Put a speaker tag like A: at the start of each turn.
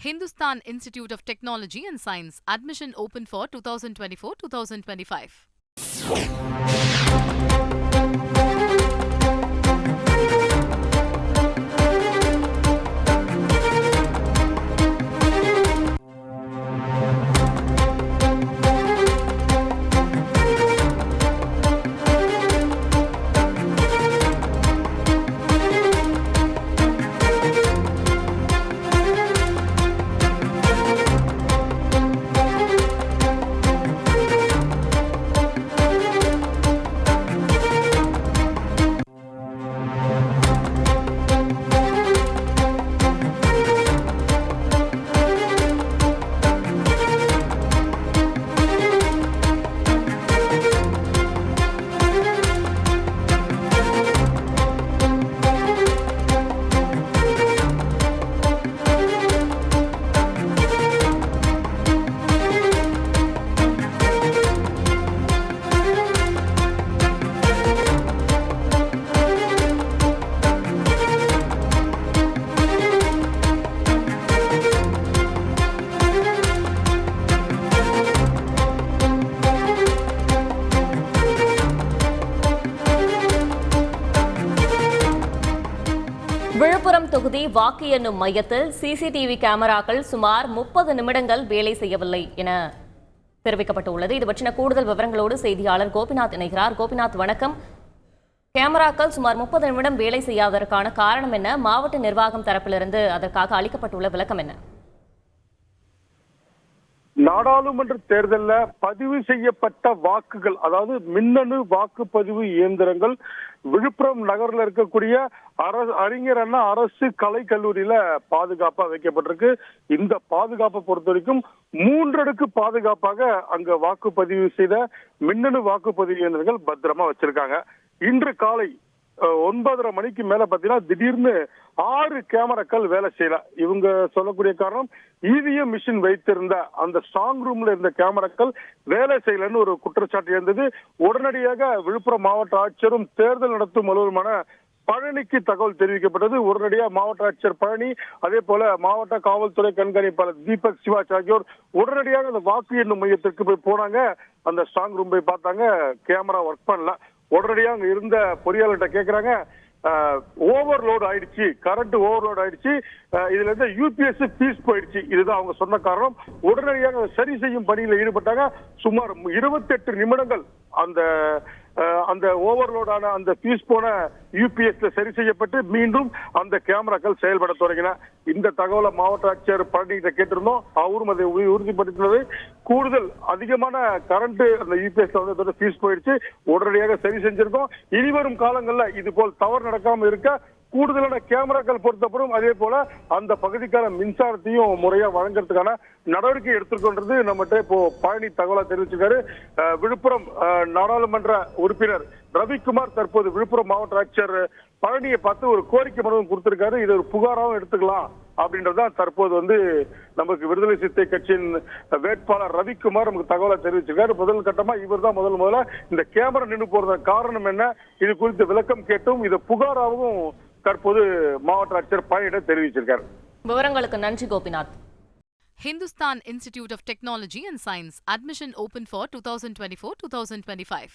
A: Hindustan Institute of Technology and Science. Admission open for 2024-2025.
B: Villupuram தொகுதி வாக்கு எண்ணும் மையத்தில் சிசிடிவி கேமராக்கள் சுமார் 30 நிமிடங்கள் வேலை செய்யவில்லை என தெரிவிக்கப்பட்டுள்ளது. இது பற்றின கூடுதல் விவரங்களோடு செய்தியாளர் கோபிநாத் இணைகிறார். கோபிநாத், வணக்கம். கேமராக்கள் சுமார் 30 நிமிடம் வேலை செய்யாததற்கான காரணம் என்ன? மாவட்ட நிர்வாகம் தரப்பிலிருந்து அதற்காக அளிக்கப்பட்டுள்ள விளக்கம் என்ன?
C: நாடாளுமன்ற தேர்தலில் பதிவு செய்யப்பட்ட வாக்குகள், அதாவது மின்னணு வாக்குப்பதிவு இயந்திரங்கள் விழுப்புரம் நகரில் இருக்கக்கூடிய அறிஞர் அண்ணா அரசு கலை கல்லூரியில பாதுகாப்பா வைக்கப்பட்டிருக்கு. இந்த பாதுகாப்பை பொறுத்த வரைக்கும் 3 அடுக்கு பாதுகாப்பாக அங்க வாக்குப்பதிவு செய்த மின்னணு வாக்குப்பதிவு இயந்திரங்கள் பத்திரமா வச்சிருக்காங்க. இன்று காலை 9:30 மணிக்கு மேல பாத்தீங்கன்னா திடீர்னு 6 கேமராக்கள் வேலை செய்யல. இவங்க சொல்லக்கூடிய காரணம், இவிஎம் மிஷின் வைத்திருந்த அந்த ஸ்ட்ராங் ரூம்ல இருந்த கேமராக்கள் வேலை செய்யலன்னு ஒரு குற்றச்சாட்டு இருந்தது. உடனடியாக விழுப்புரம் மாவட்ட ஆட்சியரும் தேர்தல் நடத்தும் அலுவலருமான பழனிக்கு தகவல் தெரிவிக்கப்பட்டது. உடனடியாக மாவட்ட ஆட்சியர் பழனி, அதே போல மாவட்ட காவல்துறை கண்காணிப்பாளர் தீபக் சிவாஜ் ஆகியோர் உடனடியாக அந்த வாக்கு எண்ணும் மையத்திற்கு போய் போனாங்க. அந்த ஸ்ட்ராங் ரூம் போய் பார்த்தாங்க, கேமரா ஒர்க் பண்ணல. உடனடியாக அங்க இருந்த பொறியாளர்கிட்ட கேட்கிறாங்க, ஓவர்லோட் ஆயிடுச்சு, கரண்ட் ஓவர்லோட் ஆயிடுச்சு, இதுல இருந்து யூபிஎஸ் பீஸ் போயிடுச்சு, இதுதான் அவங்க சொன்ன காரணம். உடனடியாக சரி செய்யும் பணியில் ஈடுபட்டாங்க. சுமார் 28 நிமிடங்கள் அந்த ஓவர்லோடான அந்த பீஸ் போன யூபிஎஸ்ல சரி செய்யப்பட்டு மீண்டும் அந்த கேமராக்கள் செயல்பட தொடங்கின. இந்த தகவலை மாவட்ட ஆட்சியர் பழனிகிட்ட கேட்டிருந்தோம். அவரும் அதை உறுதிப்படுத்தினது. கூடுதல் அதிகமான கரண்ட் அந்த யூபிஎஸ்ல வந்து பீஸ் போயிடுச்சு, உடனடியாக சரி செஞ்சிருக்கோம். இனிவரும் காலங்கள்ல இது போல் தவறு நடக்காம இருக்க கூடுதலான கேமராக்கள் பொருத்தப்படும். அதே போல அந்த பகுதிக்கான மின்சாரத்தையும் முறையா வழங்குறதுக்கான நடவடிக்கை எடுத்துக்கொண்டது நம்மகிட்ட இப்போ பழனி தகவலா தெரிவிச்சிருக்காரு. விழுப்புரம் நாடாளுமன்ற உறுப்பினர் ரவிக்குமார் தற்போது விழுப்புரம் மாவட்ட ஆட்சியர் பழனியை பார்த்து ஒரு கோரிக்கை மனுவும் கொடுத்திருக்காரு. இது ஒரு புகாராகவும் எடுத்துக்கலாம் அப்படின்றதான் தற்போது வந்து நமக்கு விடுதலை சிறுத்தை கட்சியின் வேட்பாளர் ரவிக்குமார் நமக்கு தகவலா தெரிவிச்சிருக்காரு. முதல் கட்டமா இவர் தான் முதல்ல இந்த கேமரா நின்று போறதுக்கு காரணம் என்ன, இது குறித்து விளக்கம் கேட்டும் இதை புகாராகவும் தற்போது மாவட்ட ஆட்சியர் பழனியிடம் தெரிவிச்சிருக்காரு.
B: விவரங்களுக்கு நன்றி Gopinath.
A: Hindustan Institute of Technology and Science. Admission open for 2024-2025.